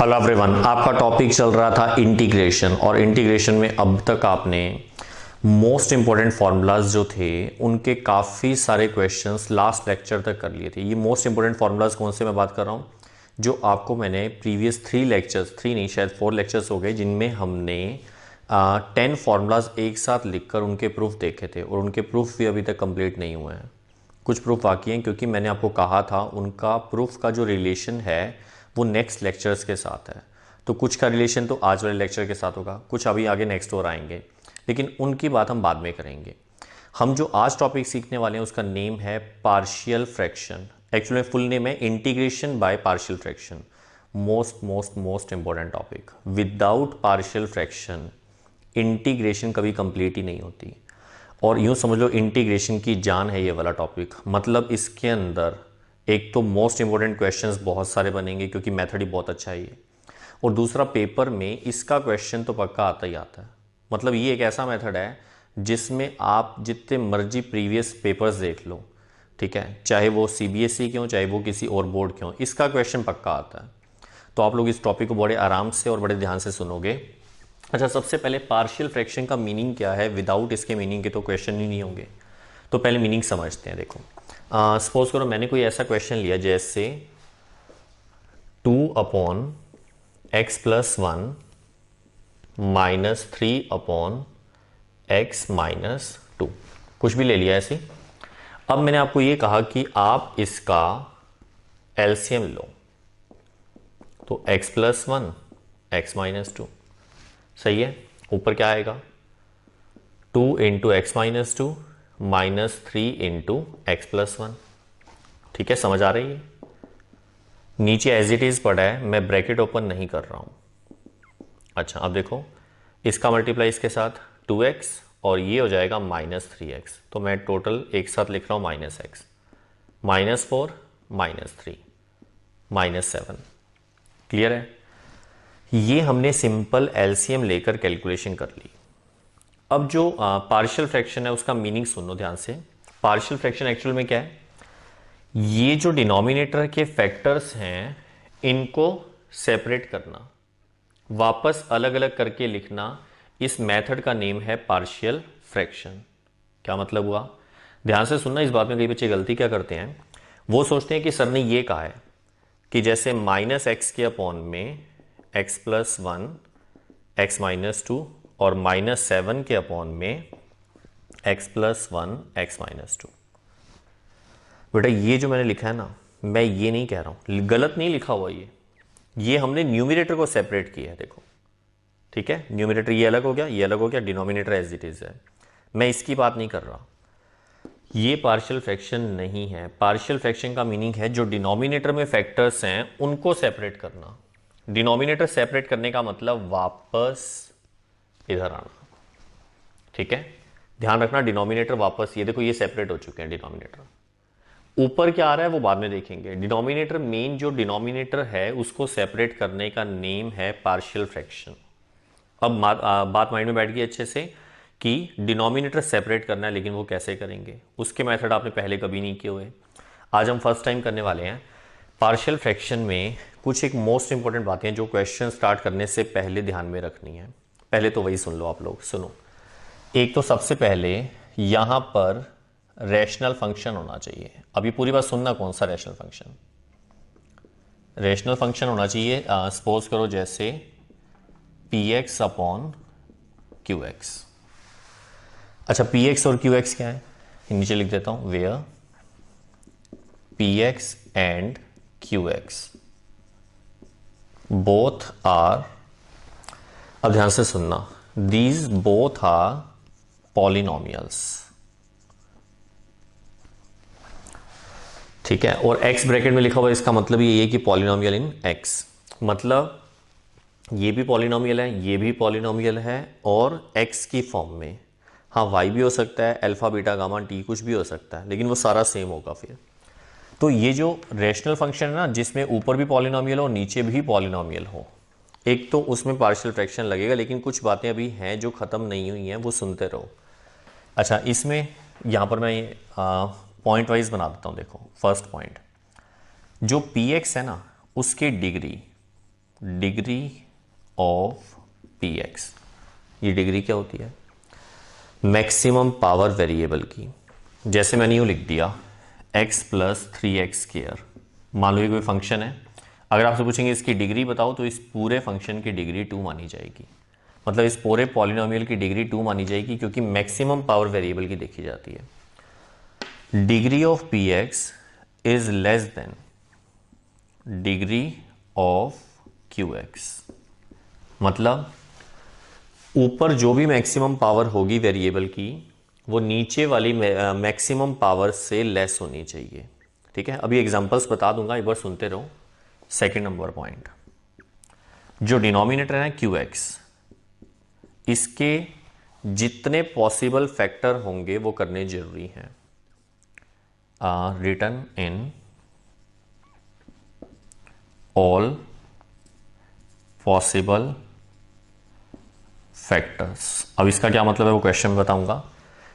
Hello everyone, आपका topic चल रहा था इंटीग्रेशन। और इंटीग्रेशन में अब तक आपने मोस्ट इंपॉर्टेंट फार्मूलाज जो थे उनके काफ़ी सारे क्वेश्चंस लास्ट लेक्चर तक कर लिए थे। ये मोस्ट इंपॉर्टेंट फार्मूलाज कौन से मैं बात कर रहा हूँ, जो आपको मैंने प्रीवियस 3 लेक्चर्स, 3 नहीं शायद 4 लेक्चर्स हो गए, जिनमें हमने 10 फार्मूलाज एक साथ लिखकर उनके प्रूफ देखे थे। और उनके प्रूफ भी अभी तक कंप्लीट नहीं हुए हैं, कुछ प्रूफ बाकी हैं, क्योंकि मैंने आपको कहा था उनका प्रूफ का जो रिलेशन है वो नेक्स्ट लेक्चर्स के साथ है। तो कुछ का रिलेशन तो आज वाले लेक्चर के साथ होगा, कुछ अभी आगे नेक्स्ट और आएंगे, लेकिन उनकी बात हम बाद में करेंगे। हम जो आज टॉपिक सीखने वाले हैं उसका नेम है partial fraction. Actually full name है integration by partial fraction. Most most most important topic. Without partial fraction integration कभी कंप्लीट ही नहीं होती। और यूँ समझ लो इंटीग्रेशन की जान है ये वाला टॉपिक। मतलब इसके अंदर एक तो मोस्ट इंपॉर्टेंट क्वेश्चंस बहुत सारे बनेंगे, क्योंकि मेथड ही बहुत अच्छा है ये। और दूसरा, पेपर में इसका क्वेश्चन तो पक्का आता ही आता है। मतलब ये एक ऐसा मेथड है जिसमें आप जितने मर्जी प्रीवियस पेपर्स देख लो, ठीक है, चाहे वो सीबीएसई के हों चाहे वो किसी और बोर्ड के हों, इसका क्वेश्चन पक्का आता है। तो आप लोग इस टॉपिक को बड़े आराम से और बड़े ध्यान से सुनोगे। अच्छा, सबसे पहले पार्शियल फ्रैक्शन का मीनिंग क्या है। विदाउट इसके मीनिंग के तो क्वेश्चन ही नहीं होंगे। तो पहले मीनिंग समझते हैं। देखो, सपोज करो मैंने कोई ऐसा क्वेश्चन लिया जैसे 2/x+1 -3/x-2, कुछ भी ले लिया ऐसे। अब मैंने आपको ये कहा कि आप इसका एलसीएम लो, तो x+1 x-2, सही है। ऊपर क्या आएगा, 2 × x-2 -3 × x+1। ठीक है, समझ आ रही है। नीचे एज इट इज पड़ा है, मैं ब्रैकेट ओपन नहीं कर रहा हूं। अच्छा, अब देखो इसका मल्टीप्लाई इसके साथ 2x और ये हो जाएगा -3x। तो मैं टोटल एक साथ लिख रहा हूं -x, -4 -3 -7। क्लियर है। ये हमने सिंपल एलसीएम लेकर कैलकुलेशन कर ली। अब जो पार्शियल फ्रैक्शन है उसका मीनिंग सुनो ध्यान से। पार्शियल फ्रैक्शन एक्चुअल में क्या है, ये जो डिनोमिनेटर के फैक्टर्स हैं इनको सेपरेट करना, वापस अलग अलग करके लिखना, इस मेथड का नेम है पार्शियल फ्रैक्शन। क्या मतलब हुआ, ध्यान से सुनना। इस बात में कई बच्चे गलती क्या करते हैं, वो सोचते हैं कि सर ने ये कहा है कि जैसे -x के अपॉन में x+1 x-2 और -7 के अपॉन में x+1 x-2। बेटा ये जो मैंने लिखा है ना, मैं ये नहीं कह रहा हूं, गलत नहीं लिखा हुआ ये हमने न्यूमरेटर को सेपरेट किया है। देखो, ठीक है, न्यूमरेटर ये अलग हो गया, ये अलग हो गया, डिनोमिनेटर एज इट इज है। मैं इसकी बात नहीं कर रहा। ये पार्शियल फ्रैक्शन नहीं है। पार्शियल फ्रैक्शन का मीनिंग है जो डिनोमिनेटर में फैक्टर्स हैं उनको सेपरेट करना। डिनोमिनेटर सेपरेट करने का मतलब वापस इधर आना। ठीक है, ध्यान रखना, डिनोमिनेटर वापस, ये देखो ये सेपरेट हो चुके हैं डिनोमिनेटर। ऊपर क्या आ रहा है वो बाद में देखेंगे। डिनोमिनेटर, मेन जो डिनोमिनेटर है उसको सेपरेट करने का नेम है पार्शियल फ्रैक्शन। अब बात माइंड में बैठ गई अच्छे से कि डिनोमिनेटर सेपरेट करना है, लेकिन वो कैसे करेंगे, उसके मेथड आपने पहले कभी नहीं किए हुए। आज हम फर्स्ट टाइम करने वाले हैं। पार्शियल फ्रैक्शन में कुछ एक मोस्ट इंपॉर्टेंट बातें जो क्वेश्चन स्टार्ट करने से पहले ध्यान में रखनी है। पहले तो वही सुन लो आप लोग, सुनो। एक तो सबसे पहले यहां पर रैशनल फंक्शन होना चाहिए। अभी पूरी बात सुनना, कौन सा रैशनल फंक्शन। रैशनल फंक्शन होना चाहिए, सपोज करो जैसे px/qx। अच्छा, px और qx क्या है, नीचे लिख देता हूं, where px and qx both are, अब ध्यान से सुनना, दीज बोथ आर पॉलिनोमियल्स। ठीक है, और x ब्रैकेट में लिखा हुआ है, इसका मतलब ये है कि पॉलिनोमियल इन x। मतलब ये भी पॉलिनोमियल है, ये भी पॉलिनोमियल है, और x की फॉर्म में। हाँ, y भी हो सकता है, अल्फा बीटा गामा t कुछ भी हो सकता है, लेकिन वो सारा सेम होगा फिर। तो ये जो रेशनल फंक्शन है ना, जिसमें ऊपर भी पॉलिनोमियल हो नीचे भी पॉलिनोमियल हो, एक तो उसमें पार्शियल फ्रैक्शन लगेगा, लेकिन कुछ बातें अभी हैं जो ख़त्म नहीं हुई हैं, वो सुनते रहो। अच्छा, इसमें यहाँ पर मैं पॉइंट वाइज बना देता हूँ। देखो, फर्स्ट पॉइंट, जो px है ना उसकी degree degree of P x, ये डिग्री क्या होती है? मैक्सिमम पावर वेरिएबल की। जैसे मैंने यूँ लिख दिया x प्लस 3x², मान लो ये कोई फंक्शन है, अगर आपसे पूछेंगे इसकी डिग्री बताओ तो इस पूरे फंक्शन की डिग्री 2 मानी जाएगी, मतलब इस पूरे पॉलिनोमियल की डिग्री 2 मानी जाएगी, क्योंकि मैक्सिमम पावर वेरिएबल की देखी जाती है। Degree of P x is less than degree of Q x, मतलब ऊपर जो भी मैक्सिमम पावर होगी वेरिएबल की वो नीचे वाली मैक्सिमम पावर से लेस होनी चाहिए। ठीक है, अभी एग्जांपल्स बता दूंगा, एक बार सुनते रहो। सेकंड नंबर पॉइंट, जो डिनोमिनेटर है क्यू एक्स, इसके जितने पॉसिबल फैक्टर होंगे वो करने जरूरी हैं, written in all possible factors. अब इसका क्या मतलब है वो क्वेश्चन में बताऊंगा।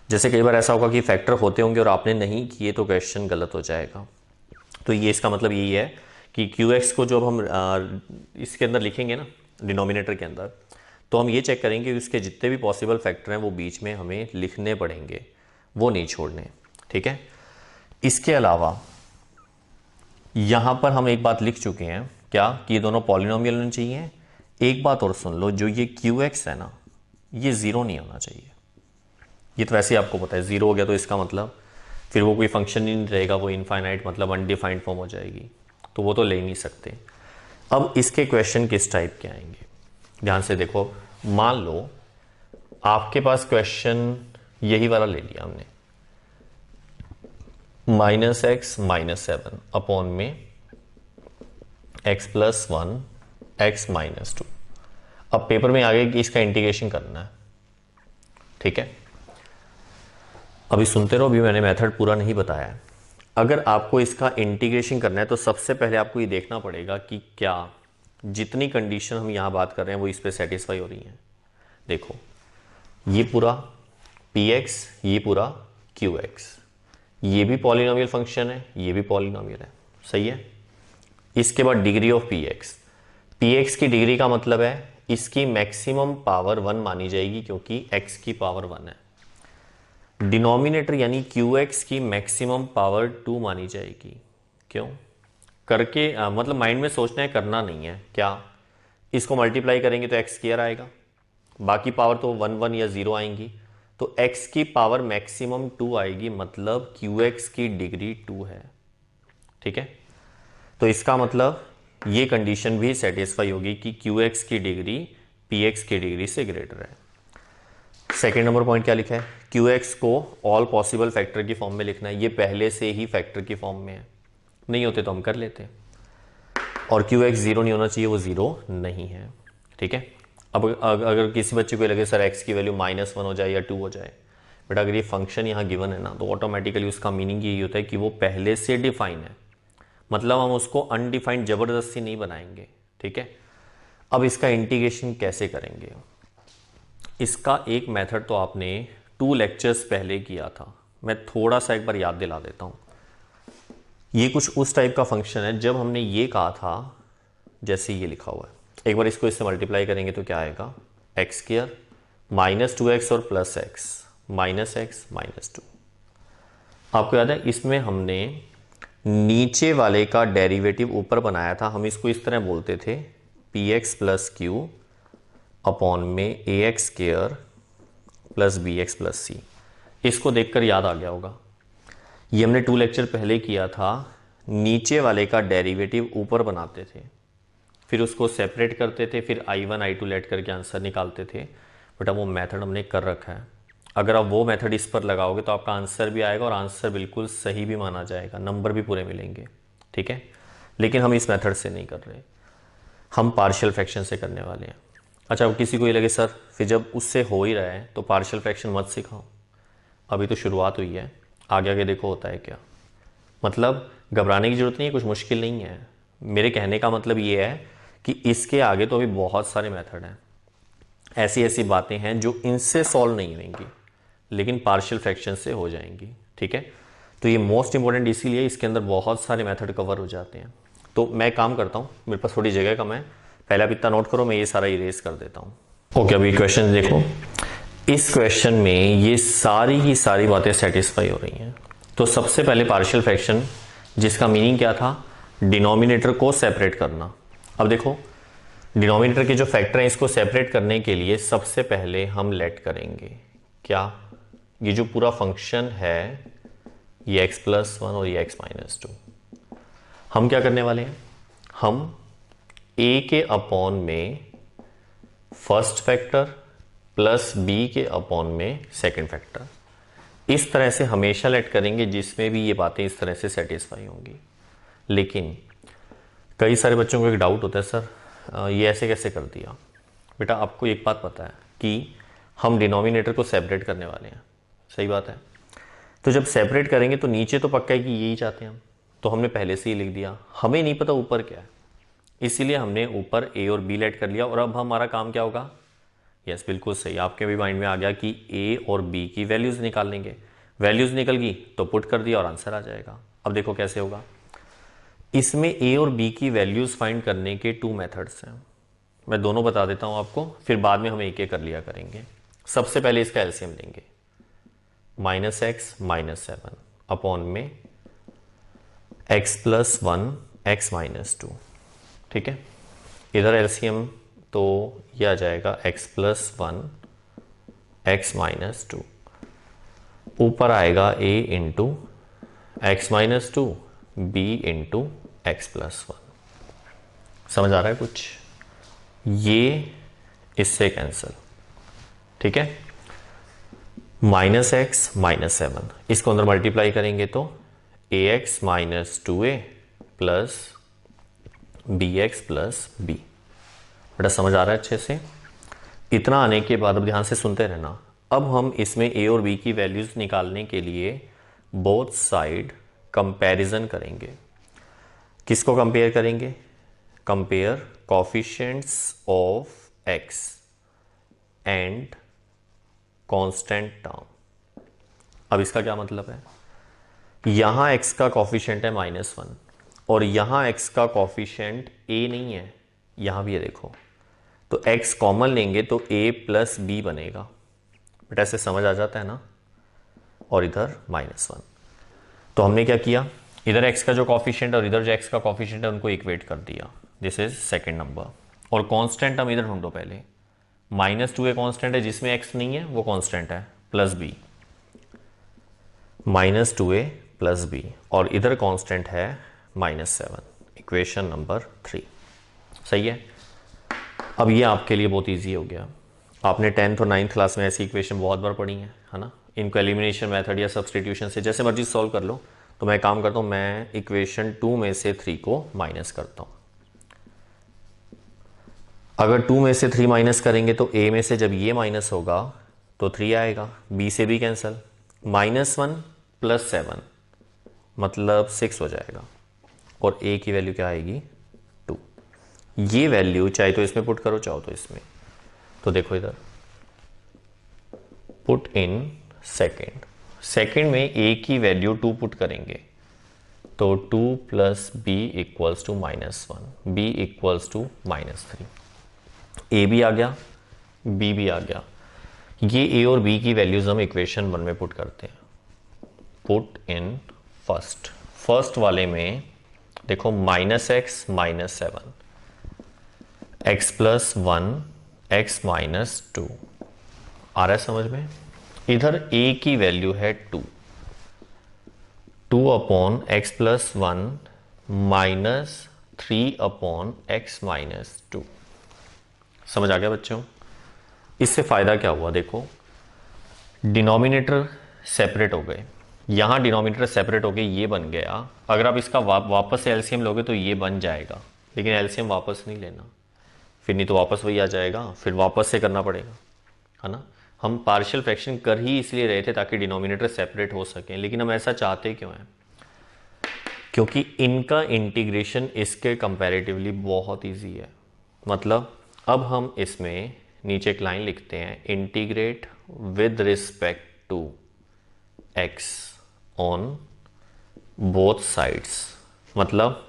जैसे कई बार ऐसा होगा कि फैक्टर होते होंगे और आपने नहीं किए तो क्वेश्चन गलत हो जाएगा। तो ये इसका मतलब यही है कि क्यू एक्स को जब हम इसके अंदर लिखेंगे ना, डिनोमिनेटर के अंदर, तो हम ये चेक करेंगे कि उसके जितने भी पॉसिबल फैक्टर हैं वो बीच में हमें लिखने पड़ेंगे, वो नहीं छोड़ने। ठीक है, इसके अलावा यहाँ पर हम एक बात लिख चुके हैं क्या, कि ये दोनों पॉलिनोमियल होने चाहिए। एक बात और सुन लो, जो ये क्यू एक्स है ना, ये ज़ीरो नहीं होना चाहिए। ये तो वैसे ही आपको पता है, ज़ीरो हो गया तो इसका मतलब फिर वो कोई फंक्शन ही नहीं रहेगा, वो इनफाइनाइट मतलब अनडिफाइंड फॉर्म हो जाएगी, तो वो तो ले नहीं सकते। अब इसके क्वेश्चन किस टाइप के आएंगे, ध्यान से देखो। मान लो आपके पास क्वेश्चन यही वाला ले लिया हमने, -x -7 अपॉन में x + 1 x - 2। अब पेपर में आगे कि इसका इंटीग्रेशन करना है। ठीक है, अभी सुनते रहो, अभी मैंने मेथड पूरा नहीं बताया है। अगर आपको इसका इंटीग्रेशन करना है तो सबसे पहले आपको ये देखना पड़ेगा कि क्या जितनी कंडीशन हम यहाँ बात कर रहे हैं वो इस पर सेटिस्फाई हो रही हैं। देखो, ये पूरा px, ये पूरा qx, ये भी पॉलिनोमियल फंक्शन है, ये भी पॉलिनोमियल है, सही है। इसके बाद डिग्री ऑफ px की डिग्री का मतलब है इसकी मैक्सिमम पावर 1 मानी जाएगी, क्योंकि x की पावर 1 है। डिनोमिनेटर यानी qx की मैक्सिमम पावर 2 मानी जाएगी। क्यों करके मतलब माइंड में सोचना है, करना नहीं है। क्या इसको मल्टीप्लाई करेंगे तो x² आएगा, बाकी पावर तो 1 1 या 0 आएंगी, तो x की पावर मैक्सिमम 2 आएगी, मतलब qx की डिग्री 2 है। ठीक है, तो इसका मतलब ये कंडीशन भी सेटिस्फाई होगी कि qx की डिग्री px की डिग्री से ग्रेटर है। सेकेंड नंबर पॉइंट क्या लिखा है, qx को ऑल पॉसिबल फैक्टर की फॉर्म में लिखना है। ये पहले से ही फैक्टर की फॉर्म में है, नहीं होते तो हम कर लेते। और qx 0 नहीं होना चाहिए, वो 0 नहीं है। ठीक है, अब अगर किसी बच्चे को लगे सर x की वैल्यू -1 हो जाए या 2 हो जाए, बट अगर ये फंक्शन यहाँ गिवन है ना, तो ऑटोमेटिकली उसका मीनिंग यही होता है कि वो पहले से डिफाइन है, मतलब हम उसको अनडिफाइंड जबरदस्ती नहीं बनाएंगे। ठीक है, अब इसका इंटीग्रेशन कैसे करेंगे, इसका एक मेथड तो आपने 2 लेक्चर्स पहले किया था, मैं थोड़ा सा एक बार याद दिला देता हूँ। ये कुछ उस टाइप का फंक्शन है, जब हमने ये कहा था, जैसे ये लिखा हुआ है, एक बार इसको इससे मल्टीप्लाई करेंगे तो क्या आएगा, x² -2x और +x -x -2। आपको याद है इसमें हमने नीचे वाले का डेरिवेटिव ऊपर बनाया था, हम इसको इस तरह बोलते थे px + q अपॉन में ax² + bx + c। इसको देखकर याद आ गया होगा, ये हमने 2 लेक्चर पहले किया था। नीचे वाले का डेरिवेटिव ऊपर बनाते थे, फिर उसको सेपरेट करते थे, फिर i1 i2 लेट करके आंसर निकालते थे। बट अब वो मेथड हमने कर रखा है, अगर आप वो मेथड इस पर लगाओगे तो आपका आंसर भी आएगा और आंसर बिल्कुल सही भी माना जाएगा, नंबर भी पूरे मिलेंगे। ठीक है, लेकिन हम इस मेथड से नहीं कर रहे, हम पार्शियल फ्रैक्शन से करने वाले हैं। अच्छा, अब किसी को ये लगे सर फिर जब उससे हो ही रहा है तो पार्शियल फ्रैक्शन मत सिखाओ, अभी तो शुरुआत हुई है, आगे आगे देखो होता है क्या। मतलब घबराने की जरूरत नहीं है, कुछ मुश्किल नहीं है। मेरे कहने का मतलब ये है कि इसके आगे तो अभी बहुत सारे मेथड हैं, ऐसी ऐसी बातें हैं जो इनसे सॉल्व नहीं होंगी, लेकिन पार्शियल फ्रैक्शन से हो जाएंगी। ठीक है, तो ये मोस्ट इंपॉर्टेंट इसीलिए इसके अंदर बहुत सारे मेथड कवर हो जाते हैं। तो मैं काम करता हूँ, मेरे पास थोड़ी जगह कम है, पहले आप इतना नोट करो, मैं ये सारा इरेज कर देता हूं। ओके, अभी क्वेश्चन देखो। इस क्वेश्चन में ये सारी की सारी बातें सेटिस्फाई हो रही हैं। तो सबसे पहले पार्शियल फ्रैक्शन, जिसका मीनिंग क्या था, डिनोमिनेटर को सेपरेट करना। अब देखो, डिनोमिनेटर के जो फैक्टर हैं इसको सेपरेट करने के लिए सबसे पहले हम लेट करेंगे क्या, ये जो पूरा फंक्शन है ये x+1 और ये x-2, हम क्या करने वाले हैं, हम a के अपॉन में फर्स्ट फैक्टर प्लस b के अपॉन में सेकंड फैक्टर, इस तरह से हमेशा लेट करेंगे जिसमें भी ये बातें इस तरह से सेटिस्फाई होंगी। लेकिन कई सारे बच्चों को एक डाउट होता है, सर ये ऐसे कैसे कर दिया। बेटा आपको एक बात पता है कि हम डिनोमिनेटर को सेपरेट करने वाले हैं, सही बात है। तो जब सेपरेट करेंगे तो नीचे तो पक्का है कि यही चाहते हैं हम, तो हमने पहले से ही लिख दिया, हमें नहीं पता ऊपर क्या है, इसीलिए हमने ऊपर a और b लेट कर लिया। और अब हमारा काम क्या होगा, यस बिल्कुल सही, आपके भी माइंड में आ गया कि a और b की वैल्यूज निकाल लेंगे। वैल्यूज निकल गई तो पुट कर दिया और आंसर आ जाएगा। अब देखो कैसे होगा, इसमें a और b की वैल्यूज फाइंड करने के 2 मेथड्स हैं, मैं दोनों बता देता हूं आपको, फिर बाद में हम एक एक कर लिया करेंगे। सबसे पहले इसका एलसीएम लेंगे, -x-7 अपॉन में x+1 x-2, ठीक है। इधर एलसीएम तो यह आ जाएगा x+1 x-2, ऊपर आएगा a into x-2 b into x+1। समझ आ रहा है कुछ, ये इससे कैंसिल, ठीक है। -x-7 इसको अंदर मल्टीप्लाई करेंगे तो ax-2a plus bx plus b। बेटा समझ आ रहा है अच्छे से। इतना आने के बाद अब ध्यान से सुनते रहना, अब हम इसमें a और b की वैल्यूज निकालने के लिए बोथ साइड कंपैरिजन करेंगे। किसको कंपेयर करेंगे, compare coefficients of x and constant term. अब इसका क्या मतलब है, यहां x का कोफिशिएंट है -1 और यहां x का कोफिशिएंट a नहीं है, यहां भी है देखो, तो x कॉमन लेंगे तो a प्लस b बनेगा। बट ऐसे समझ आ जाता है ना, और इधर -1, तो हमने क्या किया, इधर x का जो कोफिशिएंट और इधर जो x का कोफिशिएंट है उनको इक्वेट कर दिया, दिस इज सेकेंड नंबर। और कांस्टेंट हम इधर ढूंढो पहले, -2a कांस्टेंट है जिसमें x नहीं है वो कांस्टेंट है, plus b, -2a plus b, और इधर कांस्टेंट है -7, इक्वेशन नंबर 3, सही है। अब ये आपके लिए बहुत इजी हो गया, आपने 10th और 9th क्लास में ऐसी इक्वेशन बहुत बार पढ़ी है ना। इनको एलिमिनेशन मेथड या सब्सटीट्यूशन से जैसे मर्जी सॉल्व कर लो। तो मैं काम करता हूं, मैं इक्वेशन 2 में से 3 को माइनस करता हूं। अगर 2 में से 3 माइनस करेंगे तो a में से जब ये माइनस होगा तो 3 आएगा, b से भी कैंसिल, -1 प्लस 7 मतलब 6 हो जाएगा, और a की वैल्यू क्या आएगी 2। ये वैल्यू चाहे तो इसमें पुट करो चाहो तो इसमें, तो देखो इधर पुट इन सेकेंड में a की वैल्यू 2 पुट करेंगे तो 2 plus b equals to -1, b equals to -3, a भी आ गया b भी आ गया। ये a और b की वैल्यूज हम इक्वेशन 1 में पुट करते हैं, पुट इन फर्स्ट वाले में देखो -x-7 x+1 x-2 आ रहा है समझ में। इधर a की वैल्यू है 2 अपॉन x+1 -3 अपॉन x-2। समझ आ गया बच्चों। इससे फायदा क्या हुआ, देखो डिनोमिनेटर सेपरेट हो गए, यहां डिनोमिनेटर सेपरेट हो गए, ये बन गया। अगर आप इसका वापस से एलसीएम लोगे तो ये बन जाएगा, लेकिन एलसीएम वापस नहीं लेना, फिर नहीं तो वापस वही आ जाएगा, फिर वापस से करना पड़ेगा, है ना। हम पार्शियल फ्रैक्शन कर ही इसलिए रहे थे ताकि डिनोमिनेटर सेपरेट हो सके, लेकिन हम ऐसा चाहते क्यों हैं, क्योंकि इनका इंटीग्रेशन इसके कंपैरेटिवली बहुत इजी है। मतलब अब हम इसमें नीचे एक लाइन लिखते हैं, integrate with respect to x on both sides. मतलब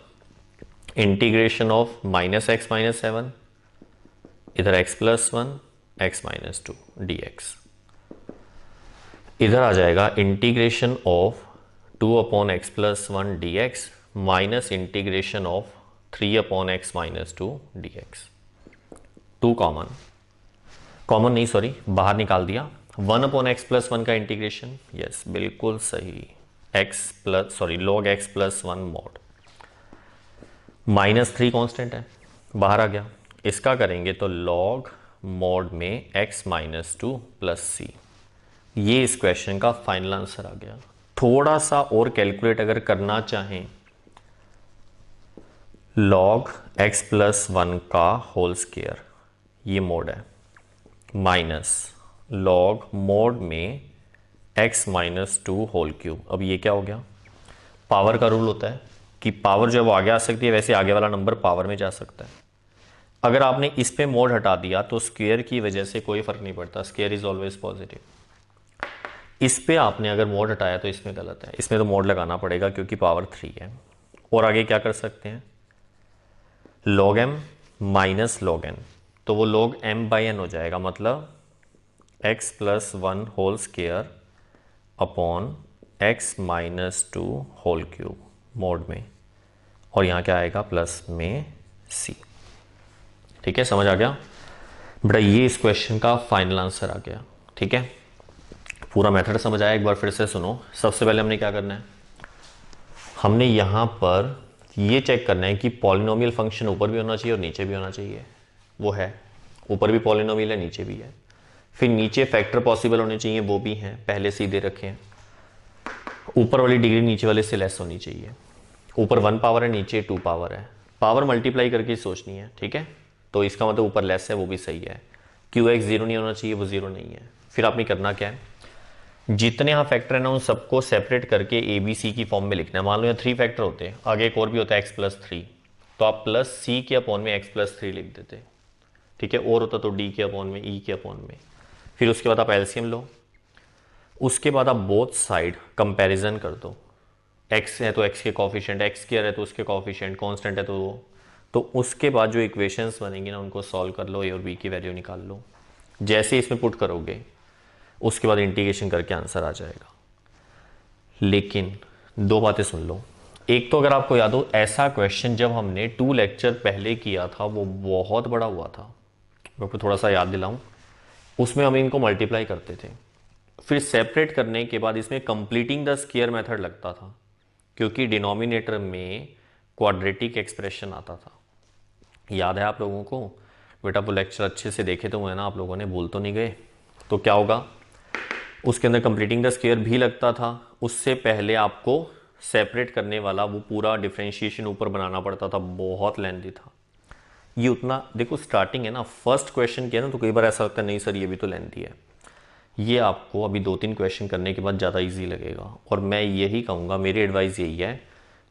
इंटीग्रेशन ऑफ -x-7 इधर x plus one X minus two D X, इधर आ जाएगा integration of 2/x+1 dx minus integration of 3/x-2 dx। 2 common, common नहीं sorry बाहर निकाल दिया। 1/x+1 का इंटीग्रेशन, यस बिल्कुल सही, log x+1 मॉड, -3 कांस्टेंट है बाहर आ गया। इसका करेंगे तो log मॉड में x-2 + c, ये इस क्वेश्चन का फाइनल आंसर आ गया। थोड़ा सा और कैलकुलेट अगर करना चाहें, log x+1 का होल स्क्वायर, ये मोड है, माइनस log मोड में x-2 होल क्यूब। अब ये क्या हो गया, पावर का रूल होता है कि पावर जो है वो आगे आ सकती है, वैसे आगे वाला नंबर पावर में जा सकता है। अगर आपने इस पे मोड हटा दिया तो स्क्वायर की वजह से कोई फर्क नहीं पड़ता, स्क्वायर इज ऑलवेज पॉजिटिव। इस पे आपने अगर मोड हटाया तो इसमें गलत है, इसमें तो मोड लगाना पड़ेगा क्योंकि पावर 3 है। और आगे क्या कर सकते हैं, log m minus log n, तो वो log m/n हो जाएगा, मतलब x+1 whole square upon x-2 whole cube mod में, और यहाँ क्या आएगा प्लस में c। ठीक है, समझ आ गया बेटा, ये इस क्वेश्चन का फाइनल आंसर आ गया। ठीक है, पूरा मेथड समझ आया, एक बार फिर से सुनो। सबसे पहले हमने क्या करना है, हमने यहाँ पर ये चेक करना है कि पॉलिनोमियल फंक्शन ऊपर भी होना चाहिए और नीचे भी होना चाहिए। वो है, ऊपर भी पॉलिनोमियल है, नीचे भी है। फिर नीचे फैक्टर पॉसिबल होने चाहिए, वो भी हैं, पहले से ही दे रखे हैं। ऊपर वाली डिग्री नीचे वाले से लेस होनी चाहिए। ऊपर 1 पावर है, नीचे 2 पावर है, पावर मल्टीप्लाई करके सोचनी है। ठीक है, तो इसका मतलब ऊपर लेस है, वो भी सही है। QX 0 नहीं होना चाहिए, वो 0 नहीं है। फिर आपने करना क्या है, जितने यहाँ फैक्टर है ना उन सबको सेपरेट करके ABC की फॉर्म में लिखना है। मान लो यहाँ 3 फैक्टर होते हैं, आगे एक और भी होता है x+3, तो आप प्लस C के अपॉन में x+3 लिख देते। ठीक है, और होता तो D के अपॉन में, E के अपॉन में। फिर उसके बाद आप एलसीएम लो, उसके बाद आप बोथ साइड कंपैरिजन कर दो। x है तो x के कॉफिशिएंट, x स्क्वायर है तो उसके कॉफिशिएंट, कांस्टेंट है तो वो, तो उसके बाद जो इक्वेशंस बनेंगी ना उनको सॉल्व कर लो, a और b की वैल्यू निकाल लो। जैसे इसमें पुट करोगे उसके बाद इंटीग्रेशन करके आंसर आ जाएगा। लेकिन 2 बातें सुन लो। एक तो अगर आपको याद हो, ऐसा क्वेश्चन जब हमने 2 लेक्चर पहले किया था वो बहुत बड़ा हुआ था, मैं आपको थोड़ा सा याद दिलाऊं। उसमें हम इनको मल्टीप्लाई करते थे, फिर सेपरेट करने के बाद इसमें कंप्लीटिंग द स्क्वायर मेथड लगता था, क्योंकि डिनोमिनेटर में क्वाड्रेटिक एक्सप्रेशन आता था। याद है आप लोगों को बेटा, वो लेक्चर अच्छे से देखे तो हुए ना आप लोगों ने, भूल तो नहीं गए। तो क्या होगा, उसके अंदर कंप्लीटिंग द स्क्वायर भी लगता था। उससे पहले आपको सेपरेट करने वाला वो पूरा डिफरेंशिएशन ऊपर बनाना पड़ता था, बहुत लेंथी था। ये उतना देखो, स्टार्टिंग है ना, फर्स्ट क्वेश्चन किया ना तो कई बार ऐसा लगता है नहीं सर ये भी तो लेंथी है। ये आपको अभी 2-3 क्वेश्चन करने के बाद ज़्यादा इजी लगेगा, और मैं यही कहूँगा, मेरी एडवाइस यही है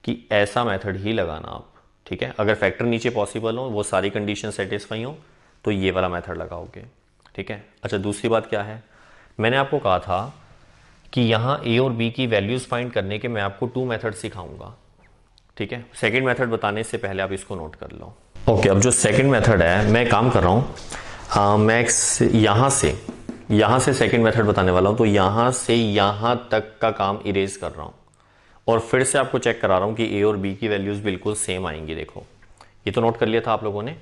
कि ऐसा मेथड ही लगाना आप। ठीक है, अगर फैक्टर नीचे पॉसिबल हो, वो सारी कंडीशन सेटिस्फाई हो, तो ये वाला मेथड लगाओगे। ठीक है, अच्छा दूसरी बात क्या है, मैंने आपको कहा था कि यहाँ a और b की वैल्यूज़ फाइंड करने के मैं आपको 2 मेथड सिखाऊंगा। ठीक है, सेकंड मेथड बताने से पहले आप इसको नोट कर लो। ओके, अब जो सेकंड मेथड है मैं काम कर रहा हूँ, मैं यहाँ से सेकंड मेथड बताने वाला हूँ, तो यहाँ से यहाँ तक का काम इरेज कर रहा हूँ और फिर से आपको चेक करा रहा हूँ कि a और b की वैल्यूज़ बिल्कुल सेम आएंगी। देखो, ये तो नोट कर लिया था आप लोगों ने।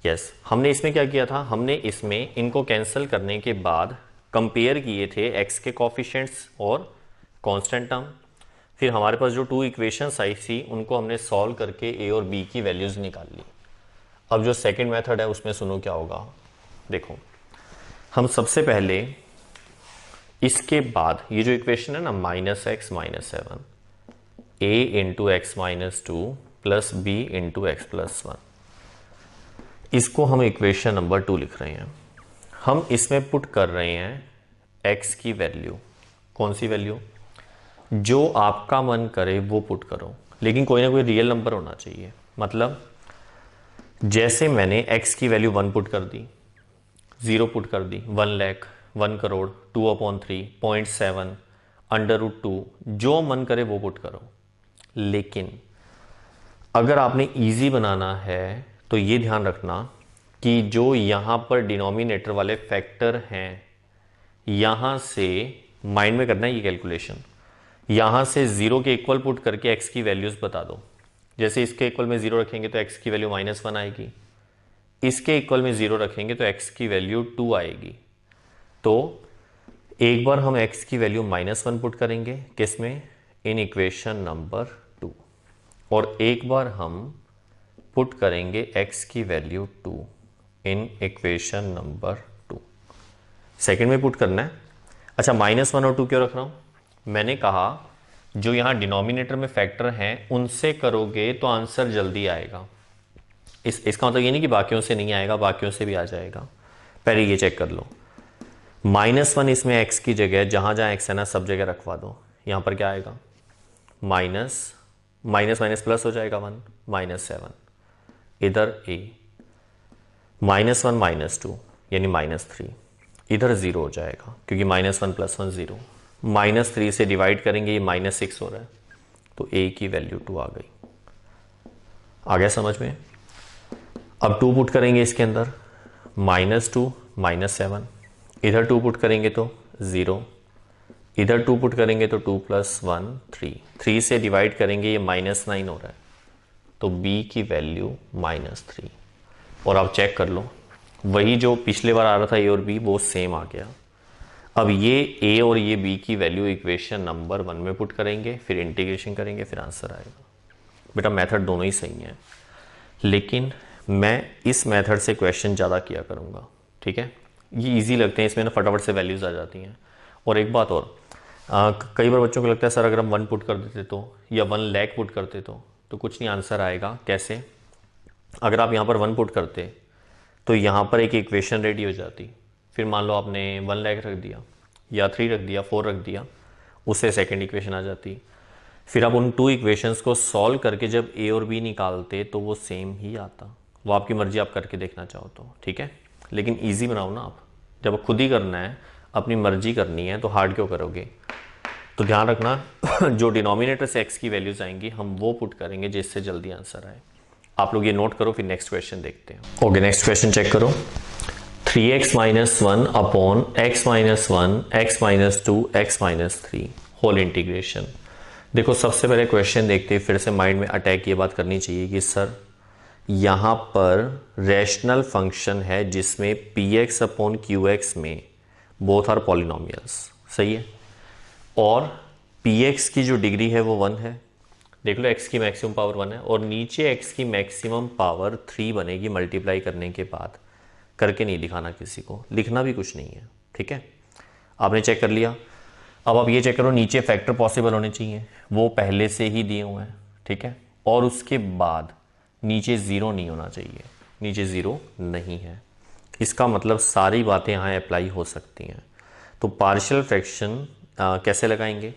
यस, हमने इसमें क्या किया था, हमने इसमें इनको कैंसिल करने के बाद कंपेयर किए थे x के कॉफिशिएंट्स और कांस्टेंट टर्म। फिर हमारे पास जो 2 इक्वेशंस आई थी उनको हमने सॉल्व करके a और b की वैल्यूज़ निकाल ली। अब जो सेकंड मेथड है उसमें सुनो क्या होगा। देखो, हम सबसे पहले इसके बाद ये जो इक्वेशन है ना, -x - 7 a into X minus 2 plus B into X plus 1, इसको हम इक्वेशन नंबर 2 लिख रहे हैं। हम इसमें पुट कर रहे हैं x की वैल्यू। कौन सी वैल्यू, जो आपका मन करे वो पुट करो, लेकिन कोई ना कोई रियल नंबर होना चाहिए। मतलब जैसे मैंने x की वैल्यू 1 पुट कर दी, 0 पुट कर दी, 1 लाख, 1 करोड़, 2/3, 0.7, √2, जो मन करे वो पुट करो। लेकिन अगर आपने इजी बनाना है तो ये ध्यान रखना कि जो यहाँ पर डिनोमिनेटर वाले फैक्टर हैं, यहाँ से माइंड में करना है ये कैलकुलेशन, यहाँ से 0 के इक्वल पुट करके x की वैल्यूज़ बता दो। जैसे इसके इक्वल में 0 रखेंगे तो x की वैल्यू -1 आएगी, इसके इक्वल में 0 रखेंगे तो x की वैल्यू 2 आएगी। तो एक बार हम x की वैल्यू -1 पुट करेंगे किसमें, इन इक्वेशन नंबर 2, और एक बार हम पुट करेंगे x की वैल्यू 2 इन इक्वेशन नंबर 2। सेकंड में पुट करना है। अच्छा, -1 और 2 क्यों रख रहा हूं? मैंने कहा जो यहाँ डिनोमिनेटर में फैक्टर हैं उनसे करोगे तो आंसर जल्दी आएगा। इसका मतलब ये नहीं कि बाकियों से नहीं आएगा, बाकियों से भी आ जाएगा। पहले ये चेक कर लो, -1 इसमें x की जगह जहां जहां x है ना सब जगह रखवा दो। यहाँ पर क्या आएगा, माइनस माइनस प्लस हो जाएगा 1, -7, इधर a, -1 -2 यानी -3, इधर 0 हो जाएगा क्योंकि -1 + 1 0, -3 से डिवाइड करेंगे ये -6 हो रहा है, तो a की वैल्यू 2 आ गई। आ गया समझ में? अब 2 पुट करेंगे इसके अंदर, -2 -7, इधर 2 पुट करेंगे तो 0, इधर 2 पुट करेंगे तो 2 + 1 3, 3 से डिवाइड करेंगे ये -9 हो रहा है, तो b की वैल्यू -3। और आप चेक कर लो, वही जो पिछले बार आ रहा था a और b वो सेम आ गया। अब ये a और ये b की वैल्यू इक्वेशन नंबर 1 में पुट करेंगे, फिर इंटीग्रेशन करेंगे, फिर आंसर आएगा। बेटा मेथड दोनों ही सही हैं, लेकिन मैं इस मेथड से क्वेश्चन ज़्यादा किया करूँगा, ठीक है? ये इजी लगते हैं, इसमें ना फटाफट से वैल्यूज़ आ जाती हैं। और एक बात और, कई बार बच्चों को लगता है सर अगर हम 1 पुट कर देते तो, या 1 लाख पुट करते तो कुछ नहीं आंसर आएगा। कैसे? अगर आप यहाँ पर 1 पुट करते तो यहाँ पर एक इक्वेशन रेडी हो जाती, फिर मान लो आपने 1 लाख रख दिया या 3 रख दिया, 4 रख दिया, उससे सेकेंड इक्वेशन आ जाती। फिर आप उन 2 इक्वेशंस को सॉल्व करके जब a और b निकालते तो वो सेम ही आता। वो आपकी मर्जी, आप करके देखना चाहो तो, ठीक है? लेकिन इजी बनाओ ना आप, जब खुद ही करना है, अपनी मर्जी करनी है तो हार्ड क्यों करोगे? तो ध्यान रखना जो डिनोमिनेटर से x की वैल्यूज आएंगी हम वो पुट करेंगे जिससे जल्दी आंसर आए। आप लोग ये नोट करो, फिर नेक्स्ट क्वेश्चन देखते हैं। ओके, नेक्स्ट क्वेश्चन चेक करो। 3x - 1 upon x - 1 x - 2 x - 3 whole integration. देखो सबसे पहले क्वेश्चन देखते ही फिर से माइंड में अटैक ये बात करनी चाहिए कि सर यहाँ पर रैशनल फंक्शन है जिसमें px अपॉन qx में बोथ आर पॉलिनोमियल्स, सही है? और px की जो डिग्री है वो 1 है। देख लो x की मैक्सिमम पावर 1 है और नीचे x की मैक्सिमम पावर 3 बनेगी मल्टीप्लाई करने के बाद। करके नहीं दिखाना किसी को, लिखना भी कुछ नहीं है, ठीक है? आपने चेक कर लिया। अब आप ये चेक करो, नीचे फैक्टर पॉसिबल होने चाहिए, वो पहले से ही दिए हुए हैं, ठीक है? और उसके बाद नीचे 0 नहीं होना चाहिए, नीचे 0 नहीं है। इसका मतलब सारी बातें यहाँ अप्लाई हो सकती हैं। तो पार्शियल फ्रैक्शन कैसे लगाएंगे?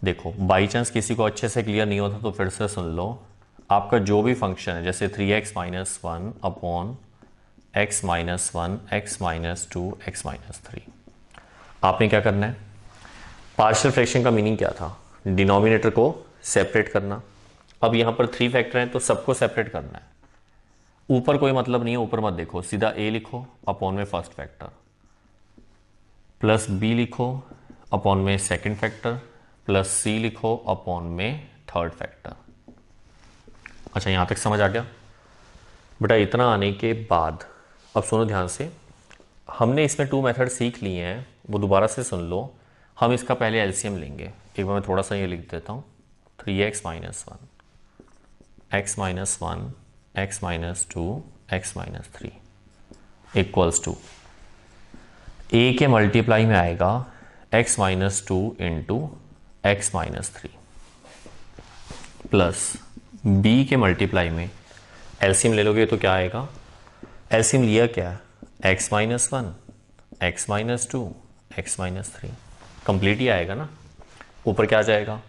देखो बाई चांस किसी को अच्छे से क्लियर नहीं होता तो फिर से सुन लो। आपका जो भी फंक्शन है, जैसे 3x - 1 upon x - 1 x - 2 x - 3, आपने क्या करना है? पार्शियल फ्रैक्शन का मीनिंग क्या था? डिनोमिनेटर को सेपरेट करना। अब यहाँ पर 3 फैक्टर हैं तो सबको सेपरेट करना है। ऊपर कोई मतलब नहीं है, ऊपर मत देखो, सीधा a लिखो अपॉन में फर्स्ट फैक्टर, प्लस b लिखो अपॉन में सेकंड फैक्टर, प्लस c लिखो अपॉन में थर्ड फैक्टर। अच्छा, यहाँ तक समझ आ गया? बेटा इतना आने के बाद अब सुनो ध्यान से, हमने इसमें 2 मेथड सीख लिए हैं, वो दोबारा से सुन लो। हम इसका पहले एलसीएम लेंगे। एक बार मैं थोड़ा सा ये लिख देता हूँ, 3x - 1 x - 1 x - 2 x - 3 equals to a के मल्टीप्लाई में आएगा x - 2 into x - 3 plus b के मल्टीप्लाई में एलसीएम ले लोगे तो क्या आएगा? एलसीएम लिया क्या? x - 1 x - 2 x - 3 कंप्लीट ही आएगा ना। ऊपर क्या आ जाएगा?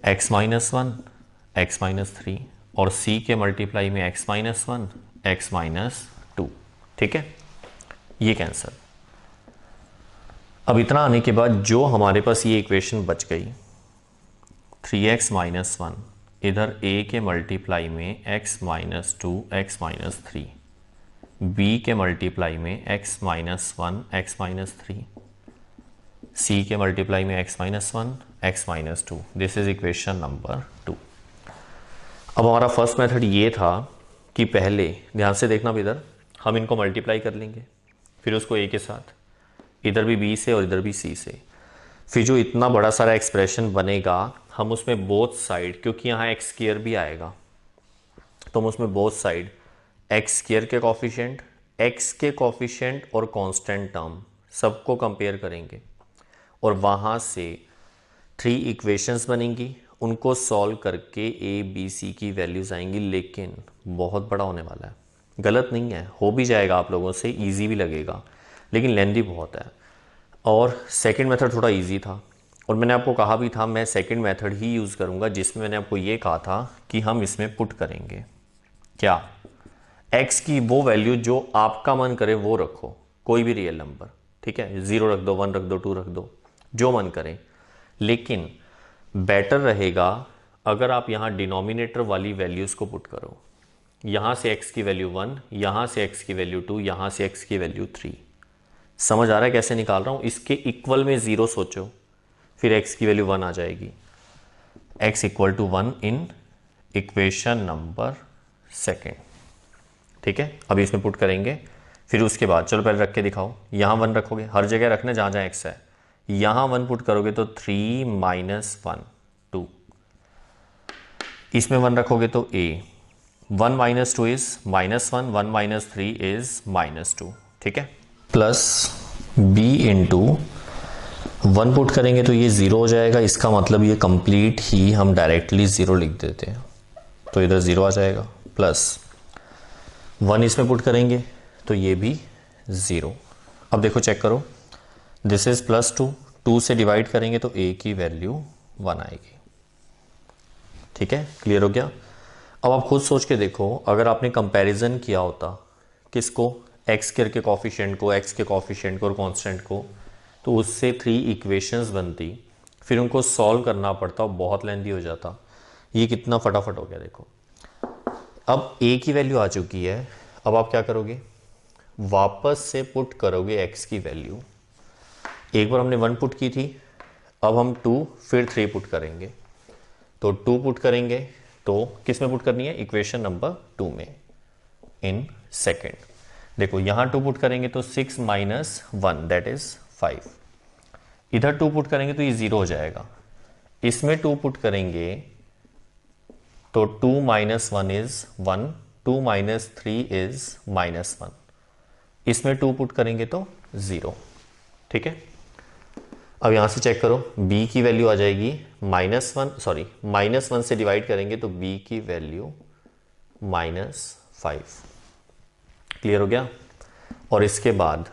x - 1 x - 3 और c के मल्टीप्लाई में x - 1 x - 2, ठीक है? ये कैंसिल। अब इतना आने के बाद जो हमारे पास ये इक्वेशन बच गई, 3x - 1 इधर a के मल्टीप्लाई में x minus two x minus three, b के मल्टीप्लाई में x minus one X minus three, c के मल्टीप्लाई में x minus one X minus to. This is equation number 2। अब हमारा फर्स्ट मेथड ये था कि पहले ध्यान से देखना इधर हम इनको मल्टीप्लाई कर लेंगे, फिर उसको a के साथ, इधर भी b से और इधर भी c से, फिर जो इतना बड़ा सारा एक्सप्रेशन बनेगा हम उसमें बोथ साइड, क्योंकि यहाँ एक्स स्क्वायर भी आएगा तो हम उसमें बोथ साइड एक्स स्क्वायर के कॉफिशिएंट, एक्स के कॉफिशिएंट और कांस्टेंट टर्म सबको कंपेयर करेंगे और वहाँ से 3 इक्वेशंस बनेंगी, उनको सॉल्व करके ए बी सी की वैल्यूज़ आएंगी। लेकिन बहुत बड़ा होने वाला है, गलत नहीं है, हो भी जाएगा आप लोगों से, ईजी भी लगेगा, लेकिन लेंदी बहुत है। और सेकंड मेथड थोड़ा इजी था और मैंने आपको कहा भी था मैं सेकंड मेथड ही यूज़ करूँगा, जिसमें मैंने आपको ये कहा था कि हम इसमें पुट करेंगे क्या, x की वो वैल्यू जो आपका मन करे वो रखो, कोई भी रियल नंबर, ठीक है, 0 रख दो, 1 रख दो, 2 रख दो, जो मन करे। लेकिन बेटर रहेगा अगर आप यहाँ डिनोमिनेटर वाली वैल्यूज़ को पुट करो, यहाँ से x की वैल्यू 1, यहाँ से x की वैल्यू 2, यहाँ से x की वैल्यू 3। समझ आ रहा है कैसे निकाल रहा हूँ? इसके इक्वल में 0 सोचो, फिर x की वैल्यू 1 आ जाएगी, x equal to 1 in equation number second. ठीक है, अभी इसमें पुट करेंगे, फिर उसके बाद चलो पहले रख के दिखाओ। यहाँ 1 रखोगे, हर जगह रखना जहाँ जहाँ x है, यहाँ 1 पुट करोगे तो 3 माइनस 1 2, इसमें 1 रखोगे तो a, 1 minus 2 is minus 1, 1 minus 3 is minus 2, ठीक है, प्लस b इंटू 1 पुट करेंगे तो ये 0 हो जाएगा, इसका मतलब ये कंप्लीट ही हम डायरेक्टली 0 लिख देते हैं, तो इधर 0 आ जाएगा, प्लस 1 इसमें पुट करेंगे तो ये भी 0। अब देखो चेक करो, दिस इज प्लस 2, 2 से डिवाइड करेंगे तो a की वैल्यू 1 आएगी। ठीक है, क्लियर हो गया? अब आप खुद सोच के देखो, अगर आपने कंपैरिजन किया होता किसको, एक्स स्क्वायर के कॉफिशिएंट को, एक्स के कॉफिशिएंट को और कांस्टेंट को, तो उससे 3 इक्वेशंस बनती, फिर उनको सॉल्व करना पड़ता और बहुत लेंदी हो जाता। ये कितना फटाफट हो गया देखो। अब a की वैल्यू आ चुकी है, अब आप क्या करोगे, वापस से पुट करोगे x की वैल्यू। एक बार हमने 1 पुट की थी, अब हम 2 फिर 3 पुट करेंगे, तो 2 पुट करेंगे तो किस में पुट करनी है, इक्वेशन नंबर 2 में इन सेकेंड। देखो यहाँ 2 पुट करेंगे तो 6 माइनस 1 दैट इज 5, इधर 2 पुट करेंगे तो ये 0 हो जाएगा, इसमें 2 पुट करेंगे तो 2 minus 1 is 1, 2 minus 3 is minus 1, इसमें 2 पुट करेंगे तो 0। ठीक है, अब यहां से चेक करो, b की वैल्यू आ जाएगी माइनस 1 से डिवाइड करेंगे तो b की वैल्यू -5। क्लियर हो गया? और इसके बाद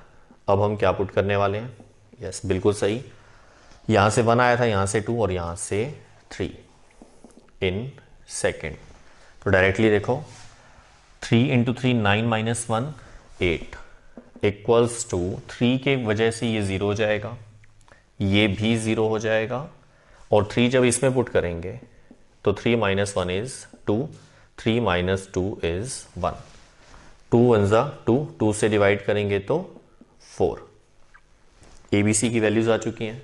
अब हम क्या पुट करने वाले हैं, यस बिल्कुल सही, यहां से 1 आया था, यहां से 2 और यहां से 3 इन सेकेंड। तो डायरेक्टली देखो, 3 इंटू 3 9 माइनस 1 8 इक्वल्स टू 3 के वजह से ये 0 हो जाएगा, ये भी 0 हो जाएगा, और 3 जब इसमें पुट करेंगे तो 3 माइनस 1 इज 2, 3 माइनस 2 इज 1, 2 1 जा 2, 2 से डिवाइड करेंगे तो 4। ABC की वैल्यूज आ चुकी हैं,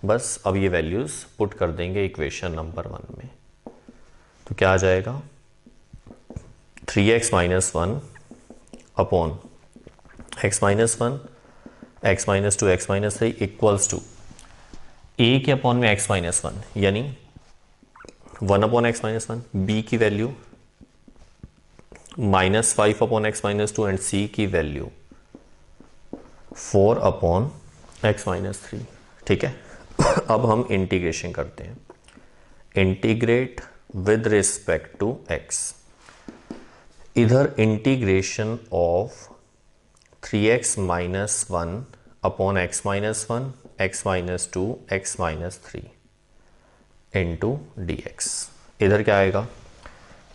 बस अब ये वैल्यूज पुट कर देंगे इक्वेशन नंबर 1 में, तो क्या आ जाएगा, 3x minus 1 upon x minus 1, x minus 2, x minus 3 equals to a के अपॉन में x माइनस 1 यानी 1 अपॉन x माइनस 1, b की value -5 upon x minus 2 and c की वैल्यू 4 अपॉन x माइनस 3। ठीक है, अब हम इंटीग्रेशन करते हैं, integrate with respect to x, इधर integration of 3x minus 1 upon x minus 1, x minus 2, x minus 3 into dx। इधर क्या आएगा,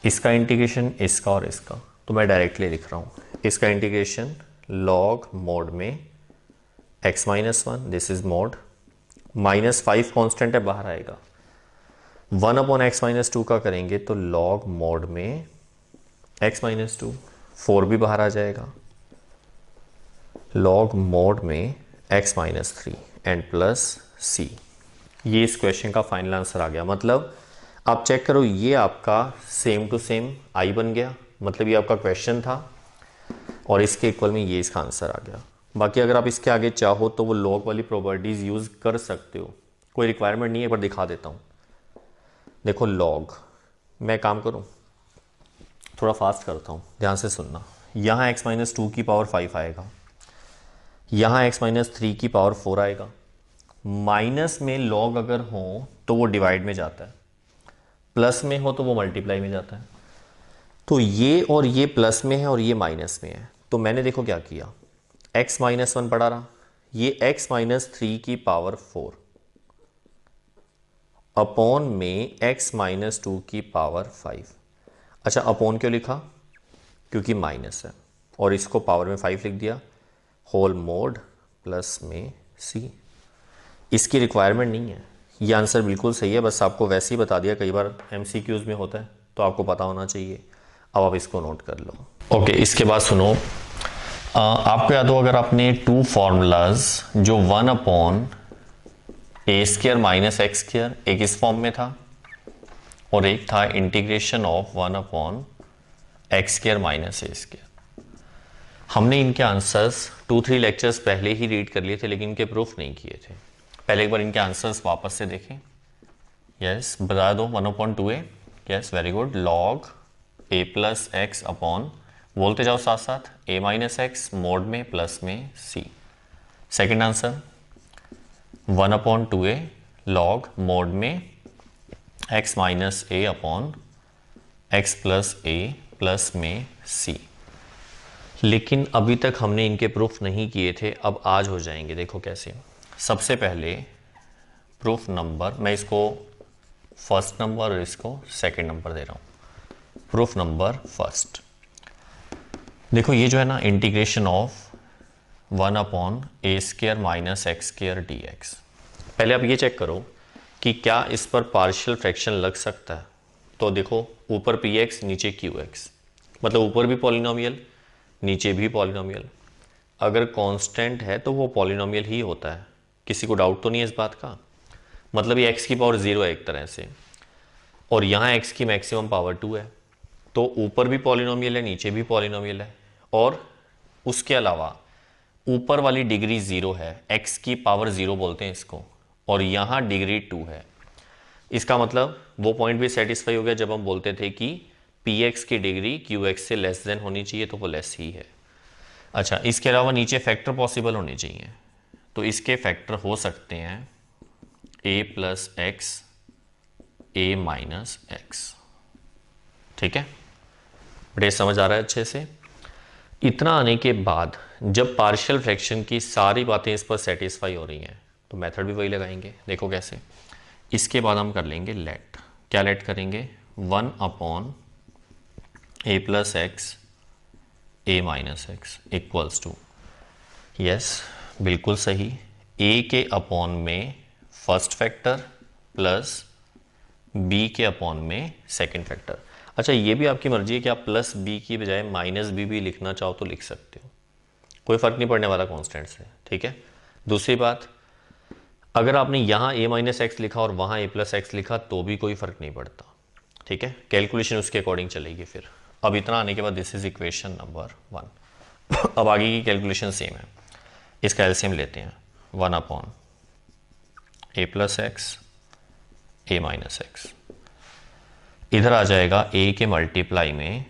इसका इंटीग्रेशन इसका और इसका, तो मैं डायरेक्टली लिख रहा हूँ, इसका इंटीग्रेशन लॉग मोड में x minus 1, this is mode, -5 constant है बाहर आएगा, 1/x-2 का करेंगे तो log mod में x-2, 4 भी बाहर आ जाएगा, log mod में x-3 एंड प्लस c। ये इस क्वेश्चन का फाइनल आंसर आ गया। मतलब आप चेक करो, ये आपका सेम टू सेम आई बन गया, मतलब ये आपका क्वेश्चन था और इसके इक्वल में ये इसका आंसर आ गया। बाकी अगर आप इसके आगे चाहो तो वो लॉग वाली प्रॉपर्टीज यूज़ कर सकते हो, कोई रिक्वायरमेंट नहीं है, पर दिखा देता हूँ। देखो लॉग, मैं काम करूँ थोड़ा फास्ट करता हूँ, ध्यान से सुनना। यहाँ x-2 की पावर 5 आएगा, यहाँ x-3 की पावर 4 आएगा। माइनस में लॉग अगर हो तो वो डिवाइड में जाता है, प्लस में हो तो वो मल्टीप्लाई में जाता है। तो ये और ये प्लस में है और ये माइनस में है, तो मैंने देखो क्या किया, x-1 पढ़ा रहा, ये x-3 की पावर 4 अपॉन में x-2 की पावर 5। अच्छा, अपॉन क्यों लिखा, क्योंकि माइनस है, और इसको पावर में 5 लिख दिया, होल मोड प्लस में c। इसकी रिक्वायरमेंट नहीं है, ये आंसर बिल्कुल सही है, बस आपको वैसे ही बता दिया, कई बार MCQs में होता है तो आपको पता होना चाहिए। अब आप इसको नोट कर लो। ओके, इसके बाद सुनो, आपको याद हो अगर आपने टू फॉर्मूलाज जो 1/a² माइनस x², एक इस फॉर्म में था और एक था integration of 1/x² minus a²। हमने इनके आंसर्स 2-3 लेक्चर्स पहले ही रीड कर लिए थे, लेकिन इनके प्रूफ नहीं किए थे। पहले एक बार इनके आंसर्स वापस से देखें। यस, बता दो 1/2a। Yes, very good. Log a plus x upon, बोलते जाओ साथ साथ, a माइनस एक्स मोड में प्लस में c। Second answer 1/2a log mode में x minus a upon x plus a plus में c। लेकिन अभी तक हमने इनके प्रूफ नहीं किए थे, अब आज हो जाएंगे। देखो कैसे। सबसे पहले प्रूफ नंबर, मैं इसको फर्स्ट नंबर और इसको सेकंड नंबर दे रहा हूँ। प्रूफ नंबर फर्स्ट, देखो ये जो है ना, integration of 1/a² minus x² dx। पहले आप ये चेक करो कि क्या इस पर पार्शियल फ्रैक्शन लग सकता है। तो देखो, ऊपर px नीचे qx, मतलब ऊपर भी पॉलिनोमियल नीचे भी पॉलिनोमियल। अगर कांस्टेंट है तो वो पॉलिनोमियल ही होता है, किसी को डाउट तो नहीं है इस बात का। मतलब ये x की पावर 0 है एक तरह से, और यहाँ x की मैक्सिमम पावर 2 है, तो ऊपर भी पॉलिनोमियल है नीचे भी पॉलिनोमियल है, और उसके अलावा ऊपर वाली डिग्री 0 है, x की पावर 0 बोलते हैं इसको, और यहाँ डिग्री 2 है। इसका मतलब वो पॉइंट भी सेटिस्फाई हो गया जब हम बोलते थे कि px की डिग्री qx से लेस देन होनी चाहिए, तो वो लेस ही है। अच्छा, इसके अलावा नीचे फैक्टर पॉसिबल होने चाहिए, तो इसके फैक्टर हो सकते हैं a plus X, a minus x. ठीक है, बड़े समझ आ रहा है अच्छे से। इतना आने के बाद जब पार्शियल फ्रैक्शन की सारी बातें इस पर सेटिस्फाई हो रही हैं, तो मेथड भी वही लगाएंगे। देखो कैसे। इसके बाद हम कर लेंगे लेट। क्या लेट करेंगे, 1/a plus X, a minus X equals to, yes बिल्कुल सही, a के अपॉन में फर्स्ट फैक्टर प्लस b के अपॉन में सेकंड फैक्टर। अच्छा, ये भी आपकी मर्जी है कि आप प्लस b की बजाय माइनस b भी लिखना चाहो तो लिख सकते हो, कोई फर्क नहीं पड़ने वाला कांस्टेंट से। ठीक है। दूसरी बात, अगर आपने यहाँ a माइनस एक्स लिखा और वहाँ a प्लस एक्स लिखा तो भी कोई फर्क नहीं पड़ता। ठीक है, कैलकुलेशन उसके अकॉर्डिंग चलेगी फिर। अब इतना आने के बाद दिस इज इक्वेशन नंबर 1। अब आगे की कैलकुलेशन सेम है, इसका एलसीएम लेते हैं। 1/a plus X, a minus X, इधर आ जाएगा a के मल्टीप्लाई में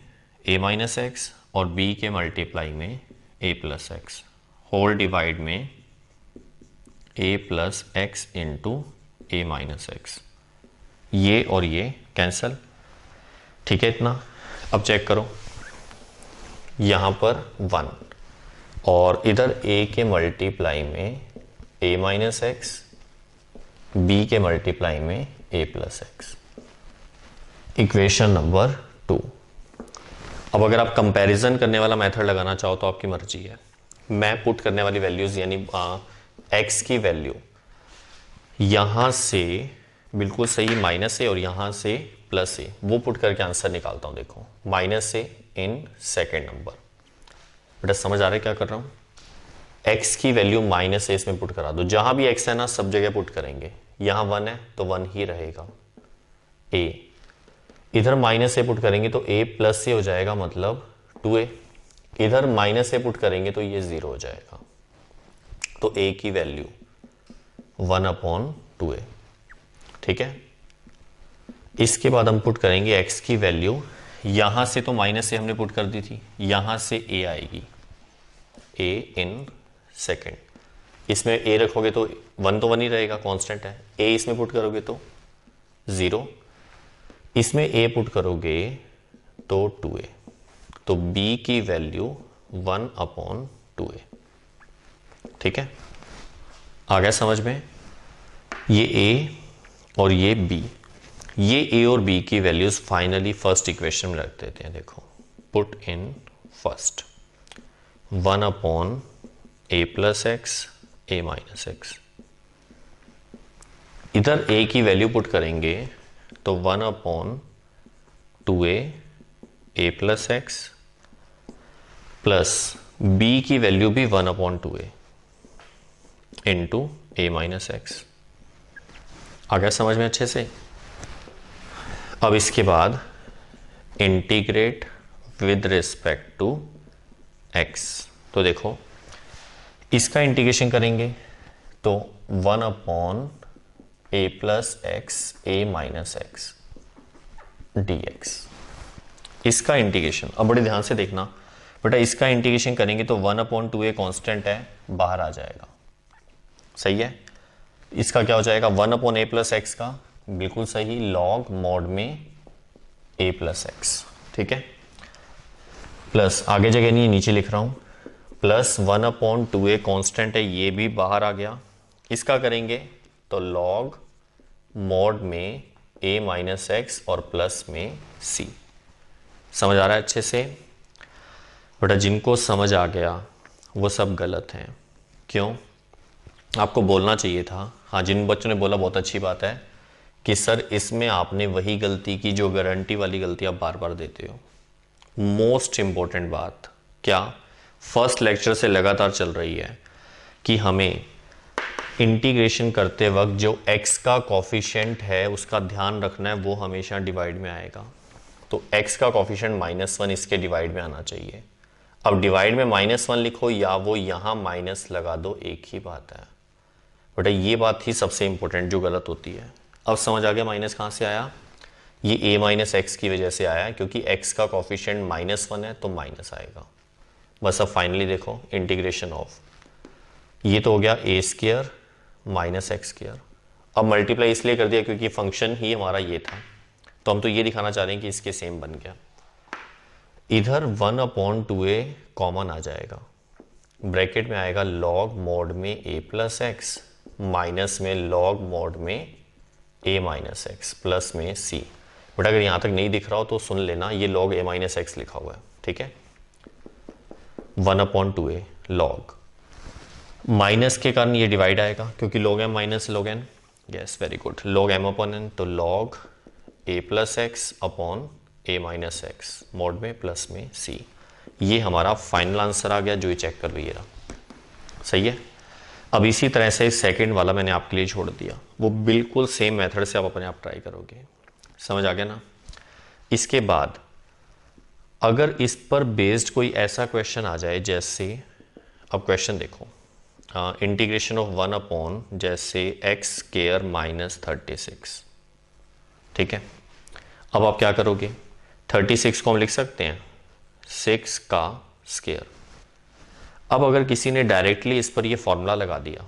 a माइनस एक्स और b के मल्टीप्लाई में a plus X, whole divide में a plus X into a minus X. ये और ये कैंसल। ठीक है इतना। अब चेक करो, यहाँ पर 1 और इधर a के मल्टीप्लाई में a माइनस एक्स, b के मल्टीप्लाई में a plus x, equation number 2। अब अगर आप कंपैरिजन करने वाला मेथड लगाना चाहो तो आपकी मर्जी है। मैं पुट करने वाली वैल्यूज यानी x की वैल्यू यहाँ से बिल्कुल सही, माइनस ए और यहाँ से प्लस ए, वो पुट करके आंसर निकालता हूँ। देखो minus A in second number. बेटा समझ आ रहा है क्या कर रहा हूँ? x की वैल्यू माइनस ए इसमें पुट करा दो, जहां भी x है ना सब जगह पुट करेंगे। यहां 1 है तो 1 ही रहेगा। a इधर माइनस ए पुट करेंगे तो a प्लस ए हो जाएगा, मतलब 2a। इधर माइनस ए पुट करेंगे तो ये 0 हो जाएगा। तो a की वैल्यू 1/2a। ठीक है, इसके बाद हम पुट करेंगे x की वैल्यू। यहां से तो माइनस ए हमने पुट कर दी थी, यहां से a आएगी, a इन सेकेंड। इसमें a रखोगे तो 1 तो 1 ही रहेगा, कांस्टेंट है। a इसमें पुट करोगे तो 0, इसमें a पुट करोगे तो 2a। तो b की वैल्यू 1/2a। ठीक है, आ गया समझ में? ये a और ये b, ये a और b की वैल्यूज फाइनली फर्स्ट इक्वेशन में रख देते हैं। देखो put in first, 1/a plus X a minus X. इधर a की वैल्यू पुट करेंगे तो 1/2a a plus X, plus b की वैल्यू भी 1/2a into a minus X. आ गया समझ में अच्छे से? अब इसके बाद integrate with respect to x। तो देखो इसका इंटीग्रेशन करेंगे तो 1/a plus X a minus X dx। इसका इंटीग्रेशन अब बड़े ध्यान से देखना बेटा, इसका इंटीग्रेशन करेंगे तो 1/2a कांस्टेंट है, बाहर आ जाएगा। सही है, इसका क्या हो जाएगा? 1/a प्लस एक्स का बिल्कुल सही, लॉग मॉड में a प्लस एक्स। ठीक है, प्लस आगे जगह नहीं, नीचे लिख रहा हूं, प्लस 1/2a कांस्टेंट है, ये भी बाहर आ गया। इसका करेंगे तो लॉग मॉड में a माइनस एक्स और प्लस में c। समझ आ रहा है अच्छे से? बेटा जिनको समझ आ गया वो सब गलत हैं। क्यों? आपको बोलना चाहिए था। हाँ, जिन बच्चों ने बोला बहुत अच्छी बात है कि सर इसमें आपने वही गलती की जो गारंटी वाली गलती आप बार बार देते हो। मोस्ट इंपॉर्टेंट बात क्या फर्स्ट लेक्चर से लगातार चल रही है कि हमें इंटीग्रेशन करते वक्त जो x का कॉफिशिएंट है उसका ध्यान रखना है, वो हमेशा डिवाइड में आएगा। तो x का कॉफिशिएंट -1 इसके डिवाइड में आना चाहिए। अब डिवाइड में -1 लिखो या वो यहां माइनस लगा दो, एक ही बात है बेटा। ये बात ही सबसे इंपॉर्टेंट जो गलत होती है। अब समझ आ गया माइनस कहां से आया? ये a माइनस एक्स की वजह से आया, क्योंकि x का कॉफिशिएंट -1 है तो माइनस आएगा। बस अब फाइनली देखो इंटीग्रेशन ऑफ, ये तो हो गया a square minus x square. अब मल्टीप्लाई इसलिए कर दिया क्योंकि फंक्शन ही हमारा ये था, तो हम तो ये दिखाना चाह रहे हैं कि इसके सेम बन गया। इधर 1/2a कॉमन आ जाएगा, ब्रैकेट में आएगा लॉग मॉड में a प्लस एक्स माइनस में लॉग मॉड में a माइनस एक्स प्लस में c। बट अगर यहां तक नहीं दिख रहा हो तो सुन लेना, ये लॉग a माइनस एक्स लिखा हुआ है। ठीक है, 1/2a लॉग माइनस के कारण ये डिवाइड आएगा क्योंकि log m minus log n। Yes very good, log m upon n, तो log a plus x upon a minus x mod में प्लस में c। ये हमारा फाइनल आंसर आ गया, जो ये चेक कर रही है। सही है। अब इसी तरह से सेकंड वाला मैंने आपके लिए छोड़ दिया, वो बिल्कुल सेम मेथड से आप अपने आप ट्राई करोगे। समझ आ गया ना? इसके बाद अगर इस पर बेस्ड कोई ऐसा क्वेश्चन आ जाए, जैसे अब क्वेश्चन देखो, इंटीग्रेशन ऑफ 1 अपॉन जैसे एक्स स्क्वायर माइनस 36। ठीक है, अब आप क्या करोगे? 36 को हम लिख सकते हैं 6 का स्क्वायर। अब अगर किसी ने डायरेक्टली इस पर ये फॉर्मूला लगा दिया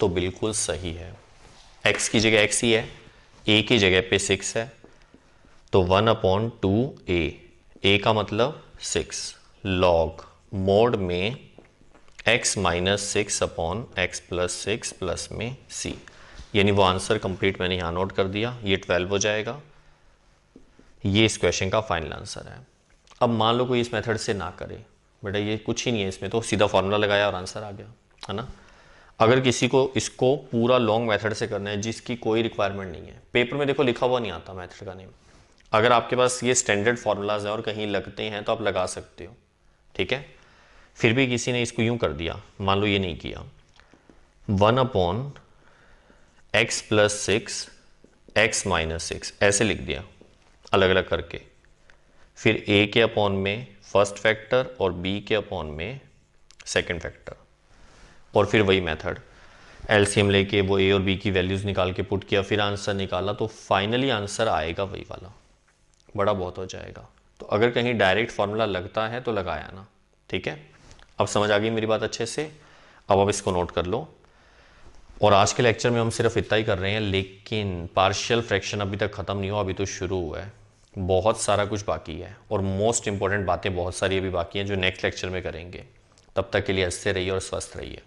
तो बिल्कुल सही है, x की जगह x ही है, a की जगह पे 6 है, तो 1/2a, a का मतलब 6 लॉग मोड में x minus 6 upon x plus 6 plus में c। यानी वो आंसर कंप्लीट मैंने यहां नोट कर दिया, ये 12 हो जाएगा। ये इस क्वेश्चन का फाइनल आंसर है। अब मान लो कोई इस मेथड से ना करे, बेटा ये कुछ ही नहीं है इसमें, तो सीधा फॉर्मूला लगाया और आंसर आ गया, है ना। अगर किसी को इसको पूरा लॉन्ग मेथड से करना है जिसकी कोई रिक्वायरमेंट नहीं है, पेपर में देखो लिखा हुआ नहीं आता मेथड का नेम, अगर आपके पास ये स्टैंडर्ड फॉर्मूलाज हैं और कहीं लगते हैं तो आप लगा सकते हो, ठीक है। फिर भी किसी ने इसको यूं कर दिया, मान लो ये नहीं किया, 1/x+6 x-6 ऐसे लिख दिया अलग अलग करके, फिर a के अपॉन में फर्स्ट फैक्टर और b के अपॉन में सेकंड फैक्टर, और फिर वही मेथड एलसीएम लेके वो a और b की वैल्यूज निकाल के पुट किया, फिर आंसर निकाला, तो फाइनली आंसर आएगा वही वाला, बड़ा बहुत हो जाएगा। तो अगर कहीं डायरेक्ट फॉर्मूला लगता है तो लगाया ना, ठीक है। अब समझ आ गई मेरी बात अच्छे से, अब आप इसको नोट कर लो। और आज के लेक्चर में हम सिर्फ इतना ही कर रहे हैं, लेकिन पार्शियल फ्रैक्शन अभी तक ख़त्म नहीं हुआ, अभी तो शुरू हुआ है, बहुत सारा कुछ बाकी है और मोस्ट इंपॉर्टेंट बातें बहुत सारी अभी बाकी हैं जो नेक्स्ट लेक्चर में करेंगे। तब तक के लिए हंसते रहिए और स्वस्थ रहिए।